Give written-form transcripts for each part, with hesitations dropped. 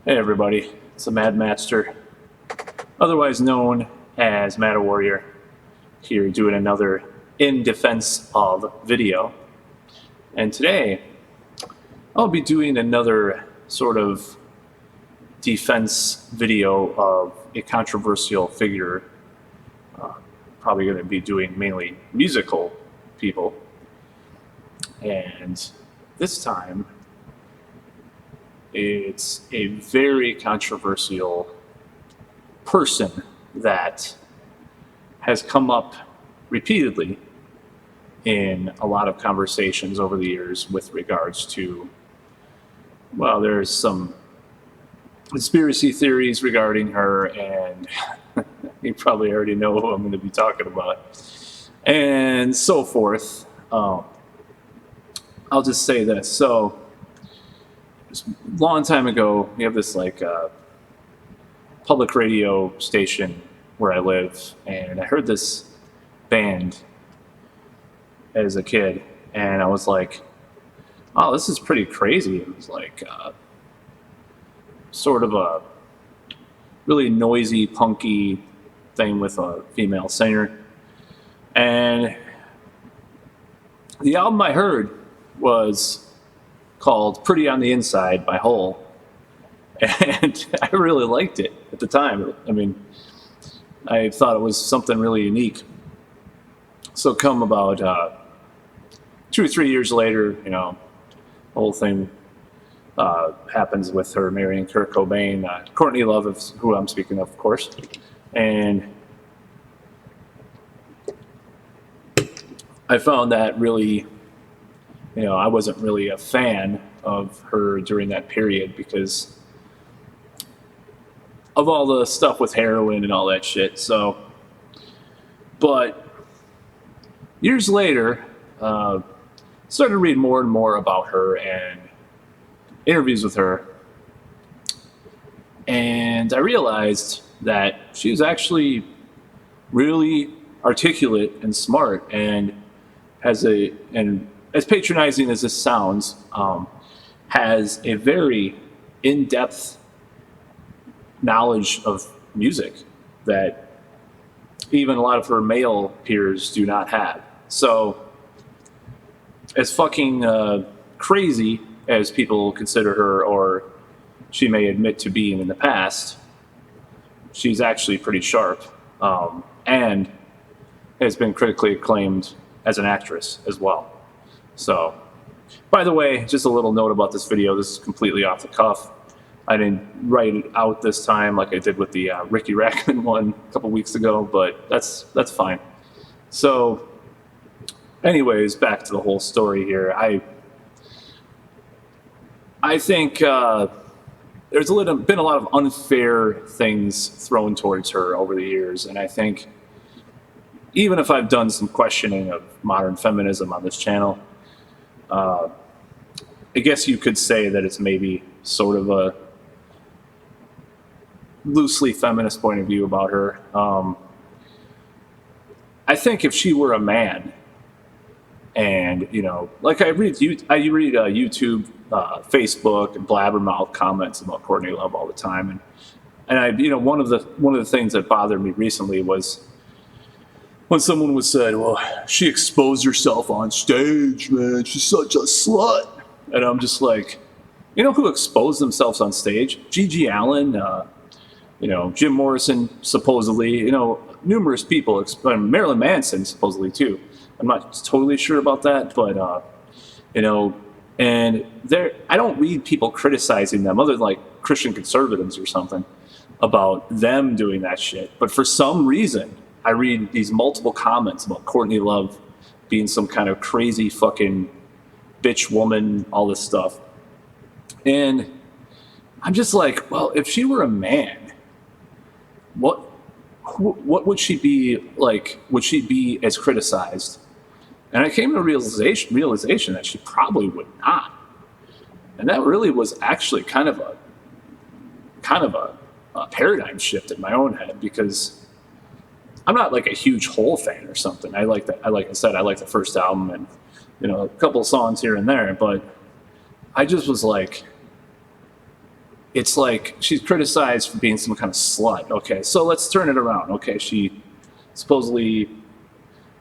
Hey everybody, it's the Mad Master, otherwise known as Mad Warrior, here doing another In Defense of video. And today, I'll be doing another sort of defense video of a controversial figure. Probably going to be doing mainly musical people. And this time, it's a very controversial person that has come up repeatedly in a lot of conversations over the years with regards to, well, there's some conspiracy theories regarding her, and you probably already know who I'm going to be talking about, and so forth. I'll just say this. So, a long time ago, we have this public radio station where I live, and I heard this band as a kid, and I was like, oh, this is pretty crazy. It was like sort of a really noisy, punky thing with a female singer. And the album I heard was called Pretty on the Inside by Hole. And I really liked it at the time. I mean, I thought it was something really unique. So come about 2 or 3 years later, the whole thing happens with her marrying Kurt Cobain. Courtney Love is who I'm speaking of course. And I found that really, I wasn't really a fan of her during that period because of all the stuff with heroin and all that shit. So, but years later, started to read more and more about her and interviews with her. And I realized that she was actually really articulate and smart, and and as patronizing as this sounds, has a very in-depth knowledge of music that even a lot of her male peers do not have. So, as fucking crazy as people consider her, or she may admit to being in the past, she's actually pretty sharp, and has been critically acclaimed as an actress as well. So, by the way, just a little note about this video. This is completely off the cuff. I didn't write it out this time like I did with the Ricky Rackman one a couple weeks ago, but that's fine. So, anyways, back to the whole story here. I think there's been a lot of unfair things thrown towards her over the years, and I think even if I've done some questioning of modern feminism on this channel, I guess you could say that it's maybe sort of a loosely feminist point of view about her. I think if she were a man, and like I read YouTube, Facebook, and blabbermouth comments about Courtney Love all the time, and I one of the things that bothered me recently was when someone was said, well, she exposed herself on stage, man, she's such a slut. And I'm just like, who exposed themselves on stage? Gigi Allen, Jim Morrison, supposedly, numerous people, Marilyn Manson, supposedly, too. I'm not totally sure about that, but, and I don't read people criticizing them, other than like Christian conservatives or something, about them doing that shit. But for some reason, I read these multiple comments about Courtney Love being some kind of crazy fucking bitch woman, all this stuff. And I'm just like, well, if she were a man, what would she be like? Would she be as criticized? And I came to a realization that she probably would not. And that really was actually kind of a paradigm shift in my own head, because I'm not like a huge Hole fan or something. Like I said, I like the first album and a couple of songs here and there, but I just was like, it's like she's criticized for being some kind of slut. Okay, so let's turn it around. Okay, she supposedly,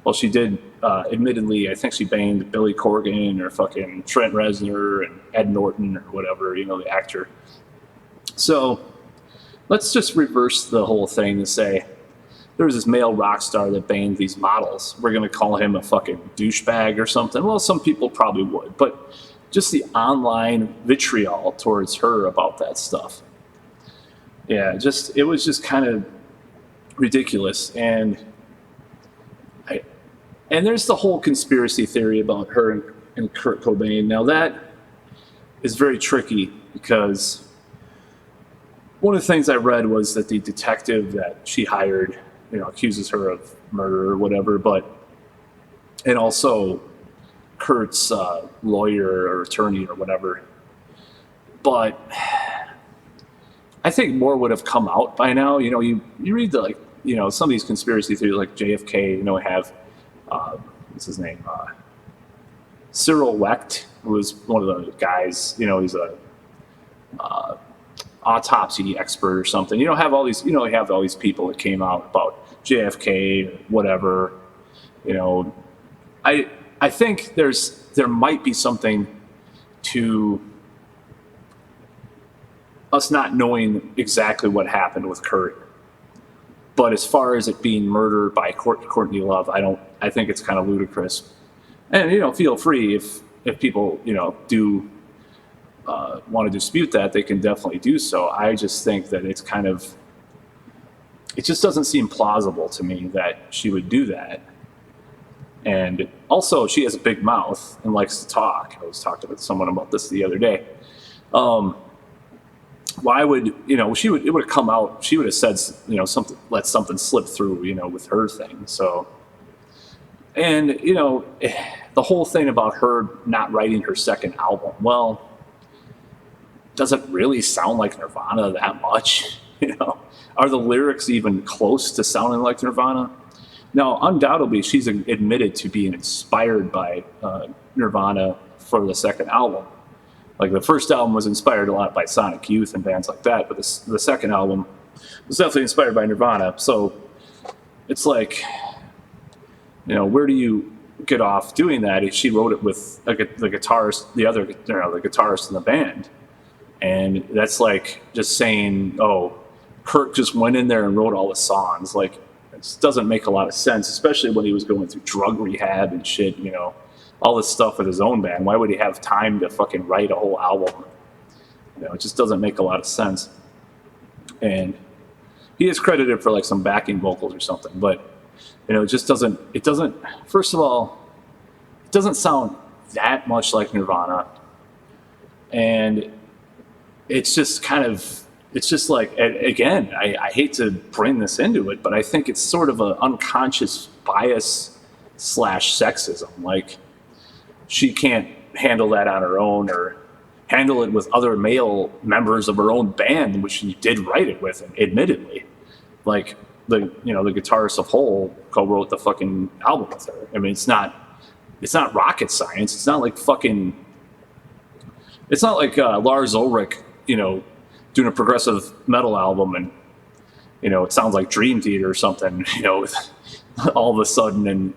well, she did, admittedly, I think she banged Billy Corgan or fucking Trent Reznor and Ed Norton or whatever, the actor. So let's just reverse the whole thing and say there was this male rock star that banged these models. We're going to call him a fucking douchebag or something. Well, some people probably would, but just the online vitriol towards her about that stuff. Yeah, it was just kind of ridiculous. And there's the whole conspiracy theory about her and Kurt Cobain. Now that is very tricky because one of the things I read was that the detective that she hired, accuses her of murder or whatever, and also Kurt's lawyer or attorney or whatever. But I think more would have come out by now. You read the, some of these conspiracy theories like JFK, have, what's his name? Cyril Wecht, who was one of the guys, he's a autopsy expert or something. Have all these, have all these people that came out about JFK or whatever. I think there might be something to us not knowing exactly what happened with Kurt. But as far as it being murdered by Courtney Love, I think it's kind of ludicrous. And, feel free if people, do want to dispute that, they can definitely do so. I just think that it just doesn't seem plausible to me that she would do that. And also, she has a big mouth and likes to talk. I was talking with someone about this the other day. Why would, it would have come out, she would have said, something, let something slip through, with her thing. So, and, the whole thing about her not writing her second album, well, does it really sound like Nirvana that much? Are the lyrics even close to sounding like Nirvana? Now, undoubtedly, she's admitted to being inspired by Nirvana for the second album. Like, the first album was inspired a lot by Sonic Youth and bands like that, but the second album was definitely inspired by Nirvana. So it's like, where do you get off doing that? She wrote it with the guitarist, the guitarist in the band. And that's like just saying, oh, Kurt just went in there and wrote all the songs. Like, it just doesn't make a lot of sense, especially when he was going through drug rehab and shit, all this stuff with his own band. Why would he have time to fucking write a whole album? It just doesn't make a lot of sense. And he is credited for like some backing vocals or something, but it just doesn't, first of all, it doesn't sound that much like Nirvana. And it's just like, again, I hate to bring this into it, but I think it's sort of an unconscious bias / sexism. Like, she can't handle that on her own or handle it with other male members of her own band, which she did write it with, admittedly. Like, the guitarist of Hole co-wrote the fucking album with her. I mean, it's not rocket science. It's not like Lars Ulrich, doing a progressive metal album and, it sounds like Dream Theater or something, with all of a sudden, and,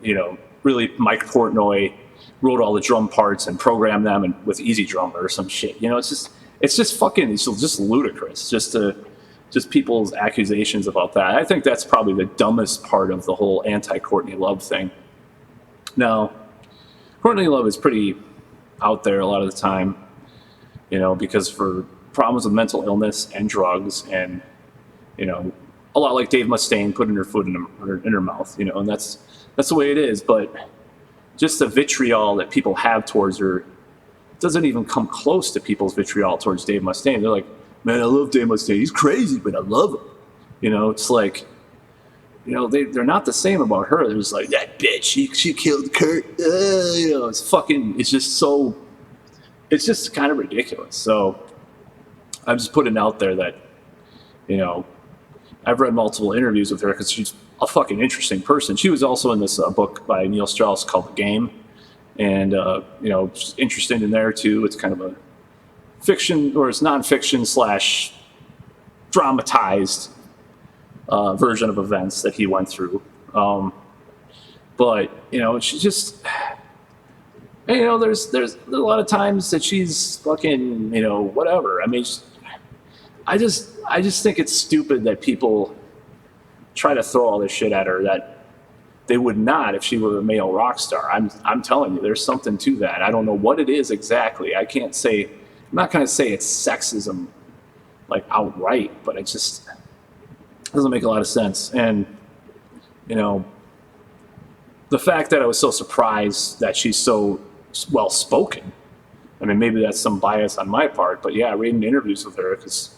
really Mike Portnoy wrote all the drum parts and programmed them and with Easy Drummer or some shit. It's just ludicrous. Just people's accusations about that. I think that's probably the dumbest part of the whole anti-Courtney Love thing. Now, Courtney Love is pretty out there a lot of the time, because for problems with mental illness and drugs and, a lot like Dave Mustaine putting her foot in her mouth, and that's the way it is. But just the vitriol that people have towards her doesn't even come close to people's vitriol towards Dave Mustaine. They're like, man, I love Dave Mustaine. He's crazy, but I love him. It's like, they're not the same about her. They're just like, that bitch, she killed Kurt. It's just kind of ridiculous. So I'm just putting out there that, I've read multiple interviews with her because she's a fucking interesting person. She was also in this book by Neil Strauss called The Game. And, she's interesting in there too. It's kind of a fiction, or it's nonfiction slash dramatized version of events that he went through. But she just, there's a lot of times that she's fucking, whatever. I mean, I just think it's stupid that people try to throw all this shit at her that they would not if she were a male rock star. I'm telling you, there's something to that. I don't know what it is exactly. I'm not going to say it's sexism, like outright, but it just doesn't make a lot of sense. And, the fact that I was so surprised that she's so well spoken. I mean, maybe that's some bias on my part, but yeah, reading interviews with her, because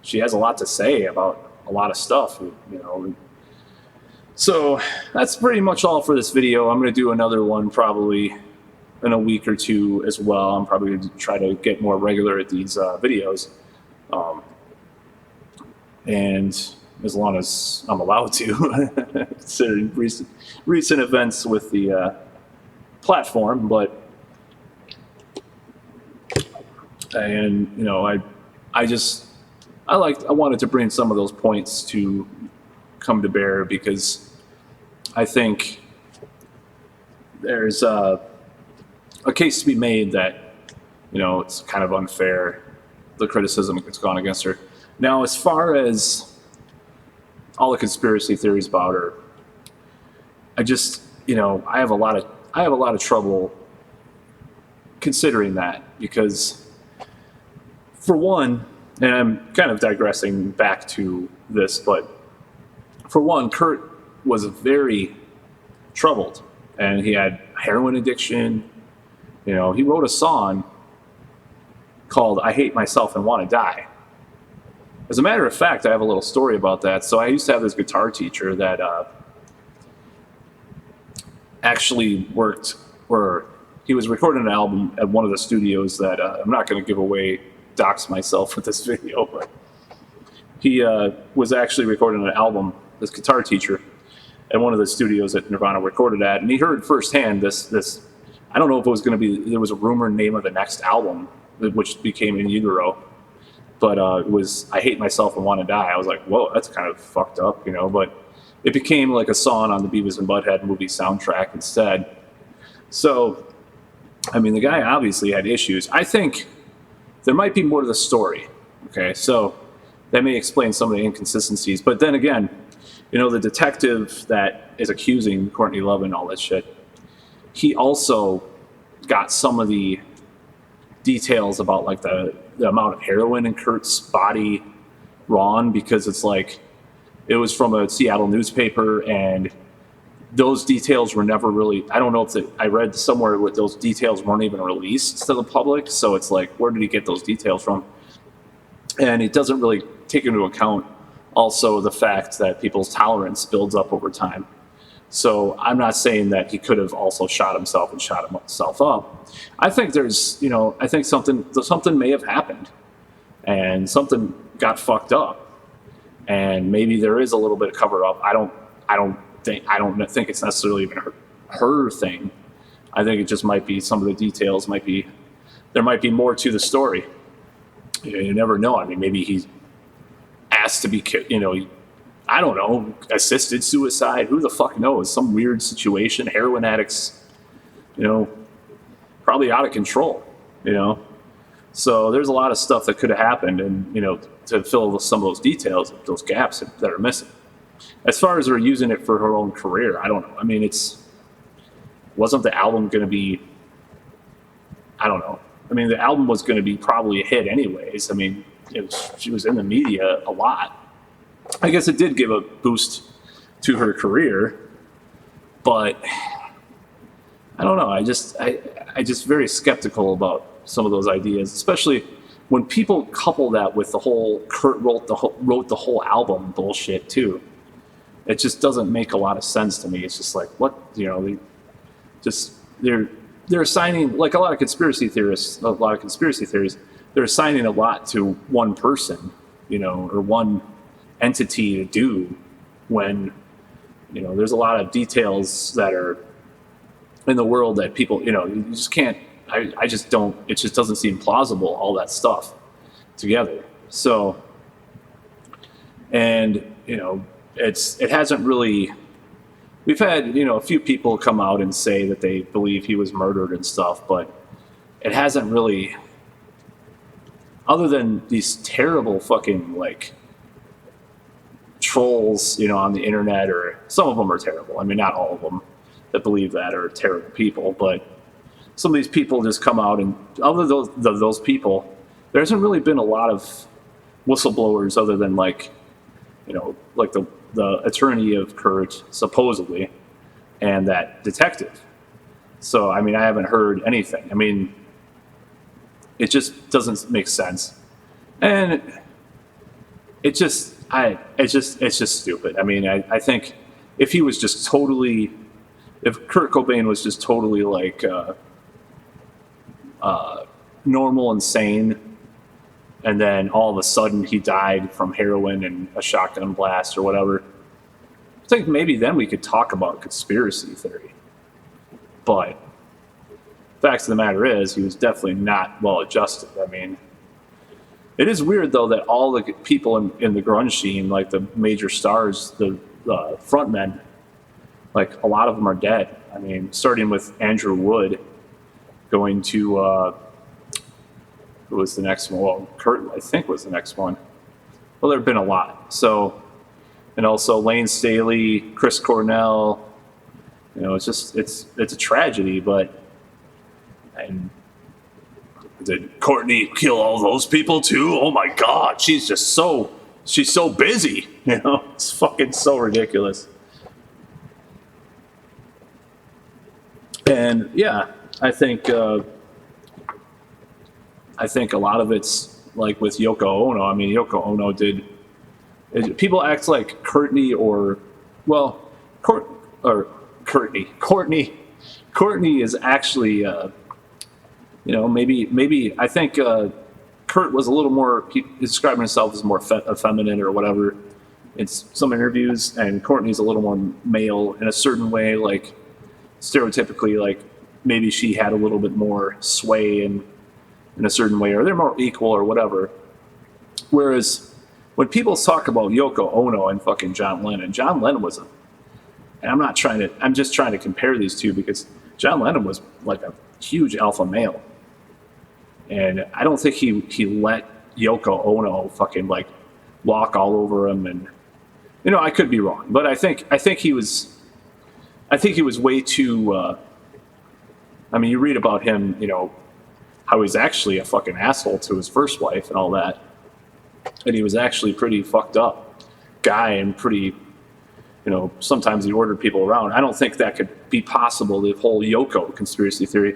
she has a lot to say about a lot of stuff, So that's pretty much all for this video. I'm going to do another one probably in a week or two as well. I'm probably going to try to get more regular at these videos. And as long as I'm allowed to, considering recent events with the platform. But, and I wanted to bring some of those points to come to bear, because I think there's a case to be made that it's kind of unfair, the criticism that's gone against her. Now, as far as all the conspiracy theories about her, I just I have a lot of trouble considering that, because for one, and I'm kind of digressing back to this, but for one, Kurt was very troubled, and he had heroin addiction. He wrote a song called "I Hate Myself and Want to Die." As a matter of fact, I have a little story about that. So I used to have this guitar teacher that actually worked, or he was recording an album at one of the studios that I'm not going to dox myself with this video, but he was actually recording an album, this guitar teacher, at one of the studios that Nirvana recorded at, and he heard firsthand this. I don't know if it was going to be, there was a rumored name of the next album, which became In Utero, but it was "I Hate Myself and Want to Die." I was like, whoa, that's kind of fucked up, but it became like a song on the Beavis and Butthead movie soundtrack instead. So, I mean, the guy obviously had issues. I think there might be more to the story, okay? So that may explain some of the inconsistencies. But then again, the detective that is accusing Courtney Love and all that shit, he also got some of the details about like the amount of heroin in Kurt's body wrong, because it's like it was from a Seattle newspaper, and those details were never really, I don't know if I read somewhere where those details weren't even released to the public. So it's like, where did he get those details from? And it doesn't really take into account also the fact that people's tolerance builds up over time. So I'm not saying that he could have also shot himself and shot himself up. I think there's, I think something may have happened, and something got fucked up, and maybe there is a little bit of cover up. I don't think it's necessarily even her thing. I think it just might be some of the details there might be more to the story. You never know. I mean, maybe he's asked to be, I don't know, assisted suicide. Who the fuck knows? Some weird situation. Heroin addicts, probably out of control, So there's a lot of stuff that could have happened, and, to fill some of those details, those gaps that are missing. As far as her using it for her own career, I don't know. I mean, wasn't the album going to be, I don't know. I mean, the album was going to be probably a hit anyways. I mean, she was in the media a lot. I guess it did give a boost to her career, but I don't know. I just very skeptical about some of those ideas, especially when people couple that with the whole Kurt wrote the whole album bullshit too. It just doesn't make a lot of sense to me. It's just like, what, they're assigning, like a lot of conspiracy theories, they're assigning a lot to one person, or one entity to do, when, there's a lot of details that are in the world that people, you just can't I just don't. It just doesn't seem plausible, all that stuff together. So, and it hasn't really. We've had a few people come out and say that they believe he was murdered and stuff, but it hasn't really. Other than these terrible fucking like trolls, on the internet, or some of them are terrible. I mean, not all of them that believe that are terrible people, but some of these people just come out, and other than those people, there hasn't really been a lot of whistleblowers other than like the attorney of Kurt, supposedly, and that detective. So, I mean, I haven't heard anything. I mean, it just doesn't make sense. And it's just stupid. I mean, I think if he was just totally, if Kurt Cobain was just totally like normal and sane, and then all of a sudden he died from heroin and a shotgun blast or whatever, I think maybe then we could talk about conspiracy theory. But the fact of the matter is, he was definitely not well adjusted. I mean, it is weird though that all the people in the grunge scene, like the major stars, the frontmen, like a lot of them are dead. I mean, starting with Andrew Wood, going to who was the next one? Well, Kurt, I think, was the next one. Well, there have been a lot. So, and also Lane Staley, Chris Cornell. It's just it's a tragedy. But and did Courtney kill all those people too? Oh my God, she's so busy. It's fucking so ridiculous. And yeah, I think a lot of it's like with Yoko Ono. I mean, Yoko Ono people act like Courtney Courtney is actually, maybe I think Kurt was a little more, he's describing himself as more effeminate or whatever in some interviews, and Courtney's a little more male in a certain way, like stereotypically, like maybe she had a little bit more sway in a certain way, or they're more equal or whatever. Whereas when people talk about Yoko Ono and fucking John Lennon was and I'm just trying to compare these two, because John Lennon was like a huge alpha male. And I don't think he let Yoko Ono fucking like walk all over him. And, I could be wrong, but I think he was way too, I mean, you read about him, how he's actually a fucking asshole to his first wife and all that. And he was actually pretty fucked up guy, and pretty, sometimes he ordered people around. I don't think that could be possible, the whole Yoko conspiracy theory.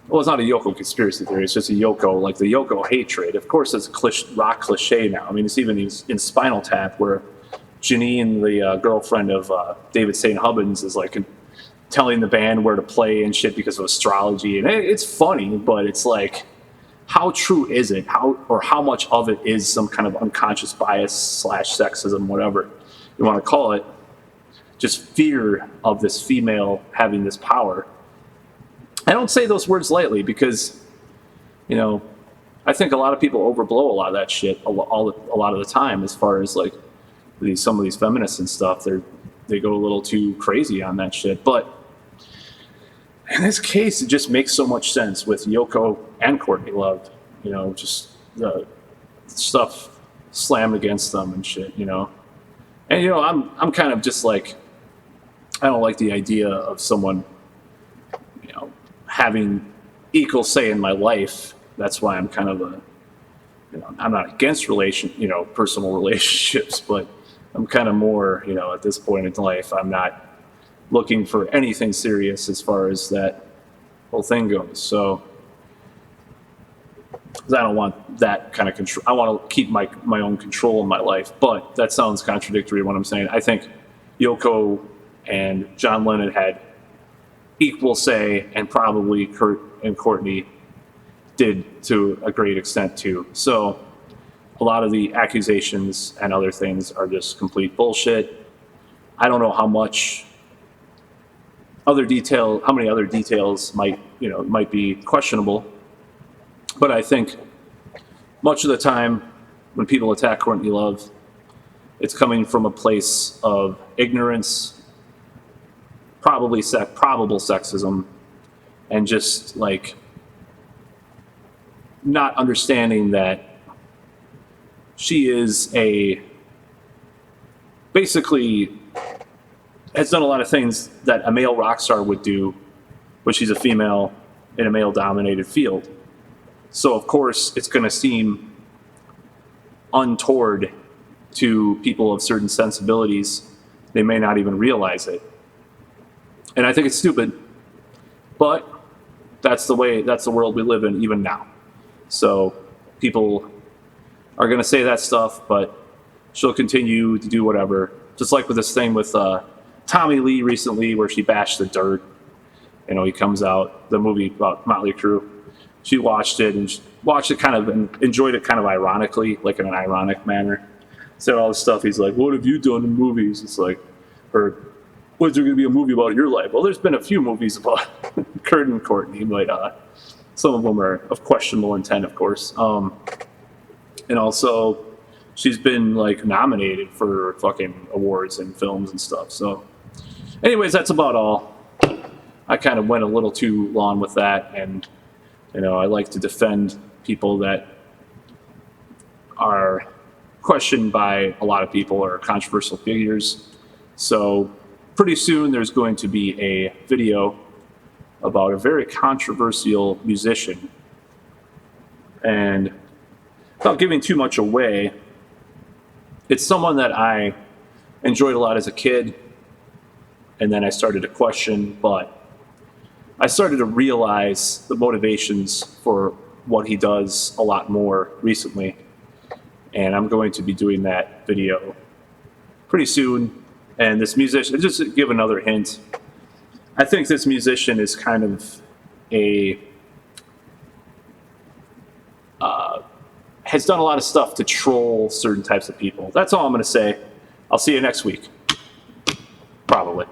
Well, it's not a Yoko conspiracy theory. It's just a Yoko, like the Yoko hatred. Of course, it's a rock cliche now. I mean, it's even in Spinal Tap, where Janine, the girlfriend of David St. Hubbins, is like telling the band where to play and shit because of astrology. And it's funny, but it's like, how true is it? How much of it is some kind of unconscious bias / sexism, whatever you want to call it, just fear of this female having this power. I don't say those words lightly, because, I think a lot of people overblow a lot of that shit a lot of the time, as far as like some of these feminists and stuff. They go a little too crazy on that shit. But in this case, it just makes so much sense with Yoko and Courtney Love, just the stuff slammed against them and shit, And, I'm kind of just like, I don't like the idea of someone, having equal say in my life. That's why I'm kind of I'm not against personal relationships, but I'm kind of more, at this point in life, I'm not looking for anything serious as far as that whole thing goes. So, because I don't want that kind of control. I want to keep my own control in my life. But that sounds contradictory to what I'm saying. I think Yoko and John Lennon had equal say, and probably Kurt and Courtney did to a great extent too. So a lot of the accusations and other things are just complete bullshit. I don't know how many other details might might be questionable. But I think much of the time when people attack Courtney Love, it's coming from a place of ignorance, probable sexism, and just like not understanding that she is basically has done a lot of things that a male rock star would do, but she's a female in a male-dominated field. So, of course, it's going to seem untoward to people of certain sensibilities. They may not even realize it. And I think it's stupid, but that's the world we live in even now. So people are going to say that stuff, but she'll continue to do whatever. Just like with this thing with Tommy Lee recently, where she bashed the Dirt. He comes out, the movie about Motley Crue. She watched it and kind of and enjoyed it kind of ironically, like in an ironic manner. Said all this stuff. He's like, "What have you done in movies?" It's like, or "Was there going to be a movie about your life?" Well, there's been a few movies about Kurt and Courtney, but some of them are of questionable intent, of course. And also, she's been like nominated for fucking awards and films and stuff. So, anyways, that's about all. I kind of went a little too long with that, and I like to defend people that are questioned by a lot of people or controversial figures. So pretty soon there's going to be a video about a very controversial musician. And without giving too much away, it's someone that I enjoyed a lot as a kid, and then I started to question, but I started to realize the motivations for what he does a lot more recently. And I'm going to be doing that video pretty soon. And this musician, just to give another hint, I think this musician is kind of has done a lot of stuff to troll certain types of people. That's all I'm going to say. I'll see you next week. Probably.